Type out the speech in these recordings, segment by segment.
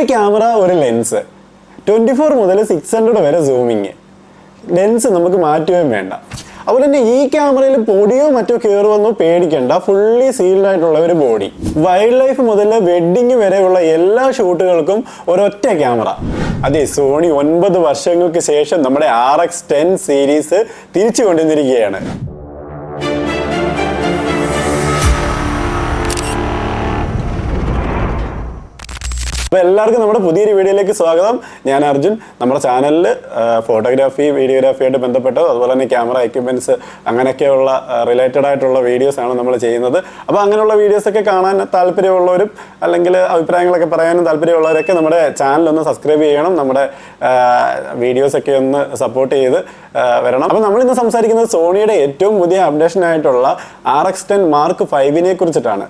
ഒരു ക്യാമറ, ഒരു ലെൻസ്, 24 മുതൽ 600 വരെ സൂമിങ്, ലെൻസ് നമുക്ക് മാറ്റുകയും വേണ്ട. അതുപോലെ തന്നെ ഈ ക്യാമറയിൽ പൊടിയോ മറ്റോ കയറുമെന്നോ പേടിക്കേണ്ട, ഫുള്ളി സീൽഡ് ആയിട്ടുള്ള ഒരു ബോഡി. വൈൽഡ് ലൈഫ് മുതൽ വെഡ്ഡിങ് വരെയുള്ള എല്ലാ ഷൂട്ടുകൾക്കും ഒരൊറ്റ ക്യാമറ. അതെ, സോണി 9 വർഷങ്ങൾക്ക് ശേഷം നമ്മുടെ RX10 സീരീസ് തിരിച്ചു കൊണ്ടുവന്നിരിക്കുകയാണ്. അപ്പോൾ എല്ലാവർക്കും നമ്മുടെ പുതിയൊരു വീഡിയോയിലേക്ക് സ്വാഗതം. ഞാൻ അർജുൻ. നമ്മുടെ ചാനലിൽ ഫോട്ടോഗ്രാഫി, വീഡിയോഗ്രാഫിയായിട്ട് ബന്ധപ്പെട്ടത്, അതുപോലെ തന്നെ ക്യാമറ എക്യുപ്മെൻറ്റ്സ്, അങ്ങനെയൊക്കെയുള്ള റിലേറ്റഡ് ആയിട്ടുള്ള വീഡിയോസാണ് നമ്മൾ ചെയ്യുന്നത്. അപ്പോൾ അങ്ങനെയുള്ള വീഡിയോസൊക്കെ കാണാൻ താല്പര്യമുള്ളവരും അല്ലെങ്കിൽ അഭിപ്രായങ്ങളൊക്കെ പറയാനും താല്പര്യമുള്ളവരൊക്കെ നമ്മുടെ ചാനലൊന്ന് സബ്സ്ക്രൈബ് ചെയ്യണം, നമ്മുടെ വീഡിയോസൊക്കെ ഒന്ന് സപ്പോർട്ട് ചെയ്ത് വരണം. അപ്പോൾ നമ്മളിന്ന് സംസാരിക്കുന്നത് സോണിയുടെ ഏറ്റവും പുതിയ അപ്ഡേഷനായിട്ടുള്ള RX10 Mark 5 കുറിച്ചിട്ടാണ്.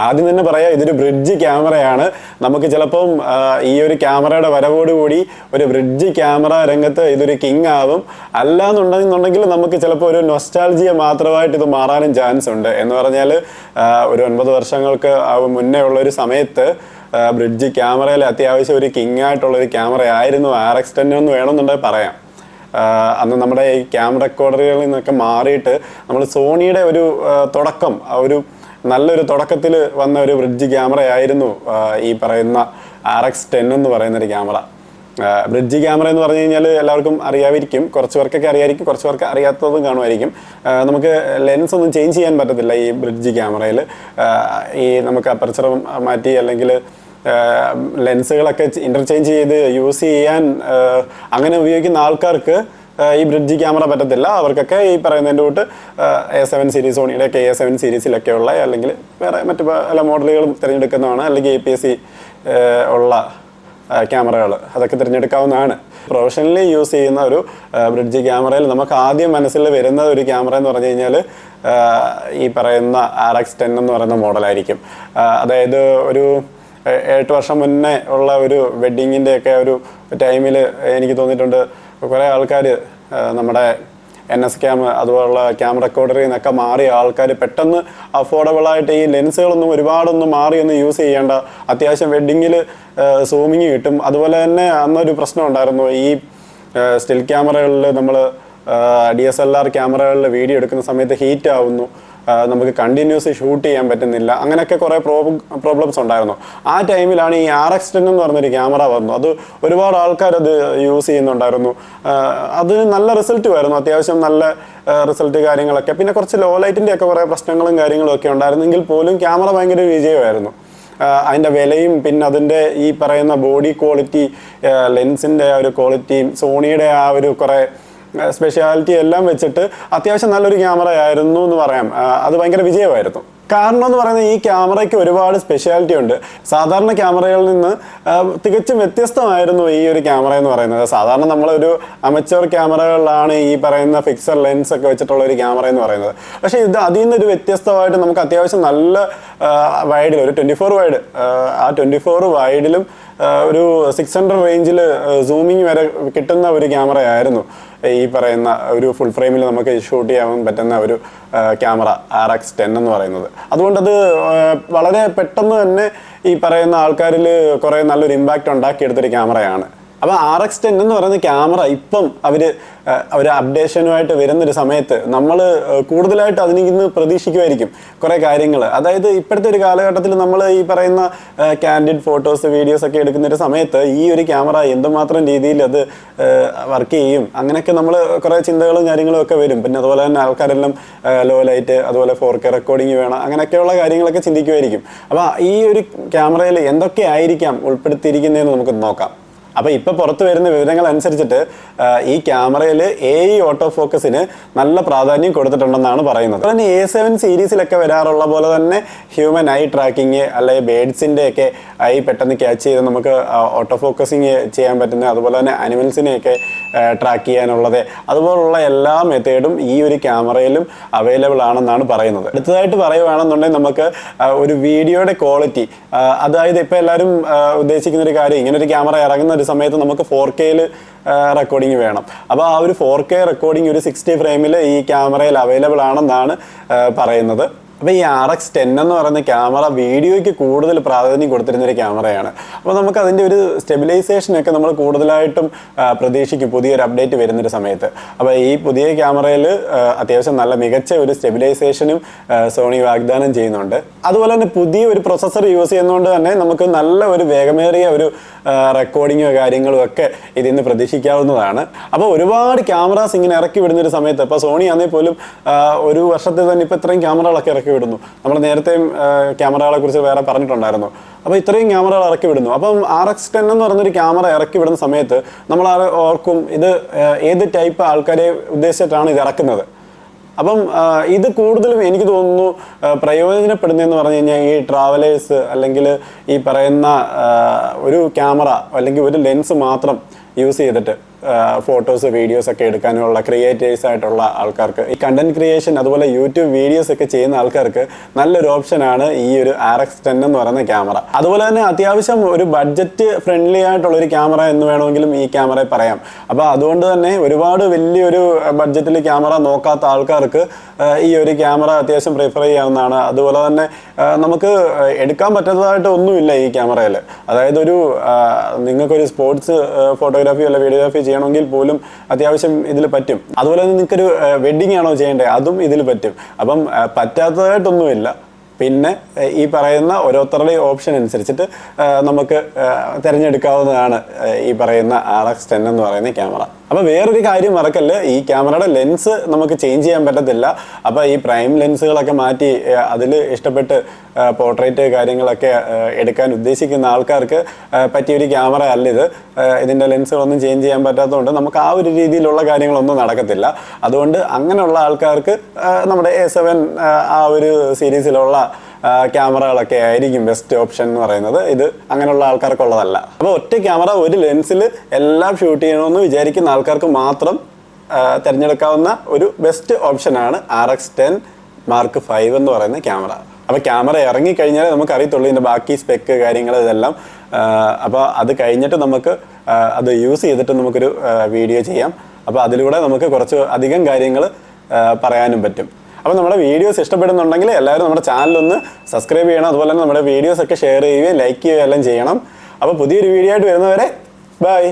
ആദ്യം തന്നെ പറയാം, ഇതൊരു ബ്രിഡ്ജ് ക്യാമറയാണ്. നമുക്ക് ചിലപ്പം ഈ ഒരു ക്യാമറയുടെ വരവോടുകൂടി ഒരു ബ്രിഡ്ജ് ക്യാമറ രംഗത്ത് ഇതൊരു കിങ് ആവും. അല്ലാന്നുണ്ടെങ്കിൽ നമുക്ക് ചിലപ്പോൾ ഒരു നൊസ്റ്റാൾജിയ മാത്രമായിട്ട് ഇത് മാറാനും ചാൻസ് ഉണ്ട്. എന്ന് പറഞ്ഞാൽ ഒരു 9 വർഷങ്ങൾക്ക് മുന്നേ ഉള്ള ഒരു സമയത്ത് ബ്രിഡ്ജ് ക്യാമറയിൽ അത്യാവശ്യം ഒരു കിങ് ആയിട്ടുള്ളൊരു ക്യാമറ ആയിരുന്നു RX10 എന്ന് വേണമെന്നുണ്ടെങ്കിൽ പറയാം. അന്ന് നമ്മുടെ ഈ ക്യാമറ റെക്കോർഡറുകളിൽ നിന്നൊക്കെ മാറിയിട്ട് നമ്മൾ സോണിയുടെ ഒരു തുടക്കം, ഒരു നല്ലൊരു തുടക്കത്തിൽ വന്ന ഒരു ബ്രിഡ്ജ് ക്യാമറ ആയിരുന്നു ഈ പറയുന്ന RX10 എന്ന് പറയുന്നൊരു ക്യാമറ. ബ്രിഡ്ജ് ക്യാമറ എന്ന് പറഞ്ഞു കഴിഞ്ഞാൽ എല്ലാവർക്കും അറിയാമായിരിക്കും, കുറച്ച് പേർക്കൊക്കെ അറിയാമായിരിക്കും, കുറച്ച് പേർക്ക് അറിയാത്തതും കാണുമായിരിക്കും. നമുക്ക് ലെൻസ് ഒന്നും ചേഞ്ച് ചെയ്യാൻ പറ്റത്തില്ല ഈ ബ്രിഡ്ജ് ക്യാമറയിൽ. ഈ നമുക്ക് അപ്പർച്ചർ മാറ്റി അല്ലെങ്കിൽ ലെൻസുകളൊക്കെ ഇൻ്റർചേഞ്ച് ചെയ്ത് യൂസ് ചെയ്യാൻ അങ്ങനെ ഉപയോഗിക്കുന്ന ആൾക്കാർക്ക് ഈ ബ്രിഡ്ജ് ക്യാമറ പറ്റത്തില്ല. അവർക്കൊക്കെ ഈ പറയുന്നതിൻ്റെ കൂട്ട് A7 സീരീസ്, സോണിയുടെയൊക്കെ A7 സീരീസിലൊക്കെ ഉള്ള അല്ലെങ്കിൽ വേറെ മറ്റു പല മോഡലുകളും തിരഞ്ഞെടുക്കുന്നതാണ്. അല്ലെങ്കിൽ APS-C ഉള്ള ക്യാമറകൾ അതൊക്കെ തിരഞ്ഞെടുക്കാവുന്നതാണ്. പ്രൊഫഷണലി യൂസ് ചെയ്യുന്ന ഒരു ബ്രിഡ്ജ് ക്യാമറയിൽ നമുക്ക് ആദ്യം മനസ്സിൽ വരുന്ന ഒരു ക്യാമറ എന്ന് പറഞ്ഞു കഴിഞ്ഞാൽ ഈ പറയുന്ന RX10 എന്ന് പറയുന്ന മോഡലായിരിക്കും. അതായത് ഒരു 8 വർഷം മുന്നേ ഉള്ള ഒരു വെഡ്ഡിങ്ങിൻ്റെയൊക്കെ ഒരു ടൈമിൽ എനിക്ക് തോന്നിയിട്ടുണ്ട് കുറേ ആൾക്കാർ നമ്മുടെ NS ക്യാം അതുപോലുള്ള ക്യാമറ റെക്കോർഡറിൽ നിന്നൊക്കെ മാറിയ ആൾക്കാർ പെട്ടെന്ന് അഫോർഡബിളായിട്ട് ഈ ലെൻസുകളൊന്നും ഒരുപാടൊന്നും മാറിയൊന്നും യൂസ് ചെയ്യേണ്ട, അത്യാവശ്യം വെഡ്ഡിങ്ങിൽ സൂമിങ് കിട്ടും. അതുപോലെ തന്നെ അന്നൊരു പ്രശ്നം ഉണ്ടായിരുന്നു, ഈ സ്റ്റിൽ ക്യാമറകളിൽ നമ്മൾ DSLR ക്യാമറകളിൽ വീഡിയോ എടുക്കുന്ന സമയത്ത് ഹീറ്റ് ആവുന്നു, നമുക്ക് കണ്ടിന്യൂസ് ഷൂട്ട് ചെയ്യാൻ പറ്റുന്നില്ല, അങ്ങനെയൊക്കെ കുറേ പ്രോബ്ലംസ് ഉണ്ടായിരുന്നു. ആ ടൈമിലാണ് ഈ RX10 എന്ന് പറഞ്ഞൊരു ക്യാമറ വന്നു. അത് ഒരുപാട് ആൾക്കാർ അത് യൂസ് ചെയ്യുന്നുണ്ടായിരുന്നു. അത് നല്ല റിസൾട്ടുമായിരുന്നു, അത്യാവശ്യം നല്ല റിസൾട്ട് കാര്യങ്ങളൊക്കെ. പിന്നെ കുറച്ച് ലോ ലൈറ്റിൻ്റെ ഒക്കെ കുറേ പ്രശ്നങ്ങളും കാര്യങ്ങളും ഒക്കെ ഉണ്ടായിരുന്നെങ്കിൽ പോലും ക്യാമറ ഭയങ്കര വിജയമായിരുന്നു. അതിൻ്റെ വിലയും പിന്നെ അതിൻ്റെ ഈ പറയുന്ന ബോഡി ക്വാളിറ്റി, ലെൻസിൻ്റെ ആ ഒരു ക്വാളിറ്റിയും സോണിയുടെ ആ ഒരു കുറേ സ്പെഷ്യാലിറ്റി എല്ലാം വെച്ചിട്ട് അത്യാവശ്യം നല്ലൊരു ക്യാമറ ആയിരുന്നു എന്ന് പറയാം. അത് ഭയങ്കര വിജയമായിരുന്നു. കാരണം എന്ന് പറയുന്നത് ഈ ക്യാമറയ്ക്ക് ഒരുപാട് സ്പെഷ്യാലിറ്റി ഉണ്ട്. സാധാരണ ക്യാമറകളിൽ നിന്ന് തികച്ചും വ്യത്യസ്തമായിരുന്നു ഈ ഒരു ക്യാമറ എന്ന് പറയുന്നത്. സാധാരണ നമ്മളൊരു അമച്വർ ക്യാമറകളിലാണ് ഈ പറയുന്ന ഫിക്സർ ലെൻസ് ഒക്കെ വെച്ചിട്ടുള്ള ഒരു ക്യാമറ എന്ന് പറയുന്നത്. പക്ഷേ ഇത് അതിൽ നിന്നൊരു വ്യത്യസ്തമായിട്ട് നമുക്ക് അത്യാവശ്യം നല്ല വൈഡിൽ, ഒരു 24 വൈഡ്, ആ 24 വൈഡിലും ഒരു 600 റേഞ്ചിൽ സൂമിങ് വരെ കിട്ടുന്ന ഒരു ക്യാമറയായിരുന്നു ഈ പറയുന്ന ഒരു ഫുൾ ഫ്രെയിമിൽ നമുക്ക് ഷൂട്ട് ചെയ്യാൻ പറ്റുന്ന ഒരു ക്യാമറ RX10 എന്ന് പറയുന്നത്. അതുകൊണ്ടത് വളരെ പെട്ടെന്ന് തന്നെ ഈ പറയുന്ന ആൾക്കാരിൽ കുറേ നല്ലൊരു ഇമ്പാക്റ്റ് ഉണ്ടാക്കിയെടുത്തൊരു ക്യാമറയാണ്. അപ്പോൾ RX10 എന്ന് പറയുന്ന ക്യാമറ ഇപ്പം അവർ അപ്ഡേഷനുമായിട്ട് വരുന്നൊരു സമയത്ത് നമ്മൾ കൂടുതലായിട്ട് അതിൽ നിന്ന് പ്രതീക്ഷിക്കുമായിരിക്കും കുറേ കാര്യങ്ങൾ. അതായത് ഇപ്പോഴത്തെ ഒരു കാലഘട്ടത്തിൽ നമ്മൾ ഈ പറയുന്ന കാൻഡിഡ് ഫോട്ടോസ്, വീഡിയോസ് ഒക്കെ എടുക്കുന്നൊരു സമയത്ത് ഈ ഒരു ക്യാമറ എന്തുമാത്രം രീതിയിൽ അത് വർക്ക് ചെയ്യും, അങ്ങനെയൊക്കെ നമ്മൾ കുറേ ചിന്തകളും കാര്യങ്ങളും ഒക്കെ വരും. പിന്നെ അതുപോലെ തന്നെ ആൾക്കാരെല്ലാം ലോ ലൈറ്റ്, അതുപോലെ 4K റെക്കോർഡിങ് വേണം, അങ്ങനെയൊക്കെയുള്ള കാര്യങ്ങളൊക്കെ ചിന്തിക്കുമായിരിക്കും. അപ്പോൾ ഈ ഒരു ക്യാമറയിൽ എന്തൊക്കെ ആയിരിക്കാം ഉൾപ്പെടുത്തിയിരിക്കുന്നതെന്ന് നമുക്ക് നോക്കാം. അപ്പോൾ ഇപ്പോൾ പുറത്ത് വരുന്ന വിവരങ്ങൾ അനുസരിച്ചിട്ട് ഈ ക്യാമറയിൽ AI ഓട്ടോ ഫോക്കസിന് നല്ല പ്രാധാന്യം കൊടുത്തിട്ടുണ്ടെന്നാണ് പറയുന്നത്. അതുപോലെ തന്നെ A7 സീരീസിലൊക്കെ വരാറുള്ള പോലെ തന്നെ ഹ്യൂമൻ ഐ ട്രാക്കിങ്, അല്ലെങ്കിൽ ബേഡ്സിൻ്റെ ഒക്കെ ഐ പെട്ടെന്ന് ക്യാച്ച് ചെയ്ത് നമുക്ക് ഓട്ടോ ഫോക്കസിങ് ചെയ്യാൻ പറ്റുന്ന, അതുപോലെ തന്നെ അനിമൽസിനെയൊക്കെ ട്രാക്ക് ചെയ്യാനുള്ളത്, അതുപോലുള്ള എല്ലാ മെത്തേഡും ഈ ഒരു ക്യാമറയിലും അവൈലബിൾ ആണെന്നാണ് പറയുന്നത്. അടുത്തതായിട്ട് പറയുകയാണെന്നുണ്ടെങ്കിൽ നമുക്ക് ഒരു വീഡിയോയുടെ ക്വാളിറ്റി, അതായത് ഇപ്പോൾ എല്ലാവരും ഉദ്ദേശിക്കുന്ന ഒരു കാര്യം, ഇങ്ങനൊരു ക്യാമറ ഇറങ്ങുന്ന ഒരു സമയത്ത് നമുക്ക് 4Kയിൽ റെക്കോർഡിങ് വേണം. അപ്പോൾ ആ ഒരു 4K റെക്കോർഡിങ് ഒരു 60 ഫ്രെയിമിൽ ഈ ക്യാമറയിൽ അവൈലബിൾ ആണെന്നാണ് പറയുന്നത്. അപ്പോൾ ഈ RX10 എന്ന് പറയുന്ന ക്യാമറ വീഡിയോയ്ക്ക് കൂടുതൽ പ്രാധാന്യം കൊടുത്തിരുന്നൊരു ക്യാമറയാണ്. അപ്പോൾ നമുക്ക് അതിൻ്റെ ഒരു സ്റ്റെബിലൈസേഷനൊക്കെ നമ്മൾ കൂടുതലായിട്ടും പ്രതീക്ഷിക്കും പുതിയൊരു അപ്ഡേറ്റ് വരുന്നൊരു സമയത്ത്. അപ്പോൾ ഈ പുതിയ ക്യാമറയിൽ അത്യാവശ്യം നല്ല മികച്ച ഒരു സ്റ്റെബിലൈസേഷനും സോണി വാഗ്ദാനം ചെയ്യുന്നുണ്ട്. അതുപോലെ തന്നെ പുതിയ ഒരു പ്രൊസസ്സർ യൂസ് ചെയ്യുന്നതുകൊണ്ട് തന്നെ നമുക്ക് നല്ല ഒരു വേഗമേറിയ ഒരു റെക്കോർഡിങ്ങോ കാര്യങ്ങളും ഒക്കെ ഇതിൽ നിന്ന് പ്രതീക്ഷിക്കാവുന്നതാണ്. അപ്പോൾ ഒരുപാട് ക്യാമറാസ് ഇങ്ങനെ ഇറക്കി വിടുന്നൊരു സമയത്ത് ഇപ്പോൾ സോണി ആണെങ്കിൽ പോലും ഒരു വർഷത്തിൽ തന്നെ ഇപ്പോൾ ഇത്രയും ക്യാമറകളൊക്കെ ഇറക്കി വിടുന്നു. നമ്മൾ നേരത്തെയും ക്യാമറകളെ കുറിച്ച് വേറെ പറഞ്ഞിട്ടുണ്ടായിരുന്നു. അപ്പോൾ ഇത്രയും ക്യാമറകൾ ഇറക്കി വിടുന്നു. അപ്പം RX10 എന്ന് പറയുന്നൊരു ക്യാമറ ഇറക്കി വിടുന്ന സമയത്ത് നമ്മൾ ഓർക്കും ഇത് ഏത് ടൈപ്പ് ആൾക്കാരെ ഉദ്ദേശിച്ചിട്ടാണ് ഇത് ഇറക്കുന്നത്. അപ്പം ഇത് കൂടുതലും എനിക്ക് തോന്നുന്നു പ്രയോജനപ്പെടുന്നതെന്ന് പറഞ്ഞു കഴിഞ്ഞാൽ ഈ ട്രാവലേഴ്സ് അല്ലെങ്കിൽ ഈ പറയുന്ന ഒരു ക്യാമറ അല്ലെങ്കിൽ ഒരു ലെൻസ് മാത്രം യൂസ് ചെയ്തിട്ട് ഫോട്ടോസ് വീഡിയോസ് ഒക്കെ എടുക്കാനുള്ള ക്രിയേറ്റേഴ്സ് ആയിട്ടുള്ള ആൾക്കാർക്ക്, ഈ കണ്ടന്റ് ക്രിയേഷൻ അതുപോലെ യൂട്യൂബ് വീഡിയോസ് ഒക്കെ ചെയ്യുന്ന ആൾക്കാർക്ക് നല്ലൊരു ഓപ്ഷനാണ് ഈ ഒരു RX10 എന്ന് പറയുന്ന ക്യാമറ. അതുപോലെ തന്നെ അത്യാവശ്യം ഒരു ബഡ്ജറ്റ് ഫ്രണ്ട്ലി ആയിട്ടുള്ള ഒരു ക്യാമറ എന്ന് വേണമെങ്കിലും ഈ ക്യാമറയെ പറയാം. അപ്പോൾ അതുകൊണ്ട് തന്നെ ഒരുപാട് വലിയൊരു ബഡ്ജറ്റിൽ ക്യാമറ നോക്കാത്ത ആൾക്കാർക്ക് ഈ ഒരു ക്യാമറ അത്യാവശ്യം പ്രിഫർ ചെയ്യാവുന്നതാണ്. അതുപോലെ തന്നെ നമുക്ക് എടുക്കാൻ പറ്റാത്തതായിട്ട് ഒന്നുമില്ല ഈ ക്യാമറയിൽ. അതായത് നിങ്ങൾക്കൊരു സ്പോർട്സ് ഫോട്ടോഗ്രാഫി അല്ല വീഡിയോഗ്രാഫി ചെയ്യണമെങ്കിൽ പോലും അത്യാവശ്യം ഇതിൽ പറ്റും. അതുപോലെ തന്നെ നിങ്ങൾക്കൊരു വെഡ്ഡിങ് ആണോ ചെയ്യേണ്ടത്, അതും ഇതിൽ പറ്റും. അപ്പം പറ്റാത്തതായിട്ടൊന്നുമില്ല. പിന്നെ ഈ പറയുന്ന ഓരോരുത്തരുടെയും ഓപ്ഷൻ അനുസരിച്ചിട്ട് നമുക്ക് തിരഞ്ഞെടുക്കാവുന്നതാണ് ഈ പറയുന്ന RX10 എന്ന് പറയുന്ന ക്യാമറ. അപ്പോൾ വേറൊരു കാര്യം മറക്കല്ല്, ഈ ക്യാമറയുടെ ലെൻസ് നമുക്ക് ചേഞ്ച് ചെയ്യാൻ പറ്റത്തില്ല. അപ്പോൾ ഈ പ്രൈം ലെൻസുകളൊക്കെ മാറ്റി അതിൽ ഇഷ്ടപ്പെട്ട് പോർട്രേറ്റ് കാര്യങ്ങളൊക്കെ എടുക്കാൻ ഉദ്ദേശിക്കുന്ന ആൾക്കാർക്ക് പറ്റിയൊരു ക്യാമറ അല്ല ഇത്. ഇതിൻ്റെ ലെൻസുകളൊന്നും ചേഞ്ച് ചെയ്യാൻ പറ്റാത്തതുകൊണ്ട് നമുക്ക് ആ ഒരു രീതിയിലുള്ള കാര്യങ്ങളൊന്നും നടക്കത്തില്ല. അതുകൊണ്ട് അങ്ങനെയുള്ള ആൾക്കാർക്ക് നമ്മുടെ A7 ആ ഒരു സീരീസിലുള്ള ക്യാമറകളൊക്കെ ആയിരിക്കും ബെസ്റ്റ് ഓപ്ഷൻ എന്ന് പറയുന്നത്. ഇത് അങ്ങനെയുള്ള ആൾക്കാർക്കുള്ളതല്ല. അപ്പോൾ ഒറ്റ ക്യാമറ ഒരു ലെൻസിൽ എല്ലാം ഷൂട്ട് ചെയ്യണമെന്ന് വിചാരിക്കുന്ന ആൾക്കാർക്ക് മാത്രം തിരഞ്ഞെടുക്കാവുന്ന ഒരു ബെസ്റ്റ് ഓപ്ഷനാണ് RX10 Mark 5 എന്ന് പറയുന്ന ക്യാമറ. അപ്പോൾ ക്യാമറ ഇറങ്ങിക്കഴിഞ്ഞാൽ നമുക്ക് അറിയത്തുള്ളൂ ഇതിൻ്റെ ബാക്കി സ്പെക്ക് കാര്യങ്ങൾ ഇതെല്ലാം. അപ്പോൾ അത് കഴിഞ്ഞിട്ട് നമുക്ക് അത് യൂസ് ചെയ്തിട്ട് നമുക്കൊരു വീഡിയോ ചെയ്യാം. അപ്പോൾ അതിലൂടെ നമുക്ക് കുറച്ച് അധികം കാര്യങ്ങൾ പറയാനും പറ്റും. അപ്പോൾ നമ്മുടെ വീഡിയോസ് ഇഷ്ടപ്പെടുന്നുണ്ടെങ്കിൽ എല്ലാവരും നമ്മുടെ ചാനലൊന്ന് സബ്സ്ക്രൈബ് ചെയ്യണം. അതുപോലെ തന്നെ നമ്മുടെ വീഡിയോസൊക്കെ ഷെയർ ചെയ്യുകയും ലൈക്ക് ചെയ്യുകയും എല്ലാം ചെയ്യണം. അപ്പോൾ പുതിയൊരു വീഡിയോ ആയിട്ട് വരുന്നവരെ ബൈ.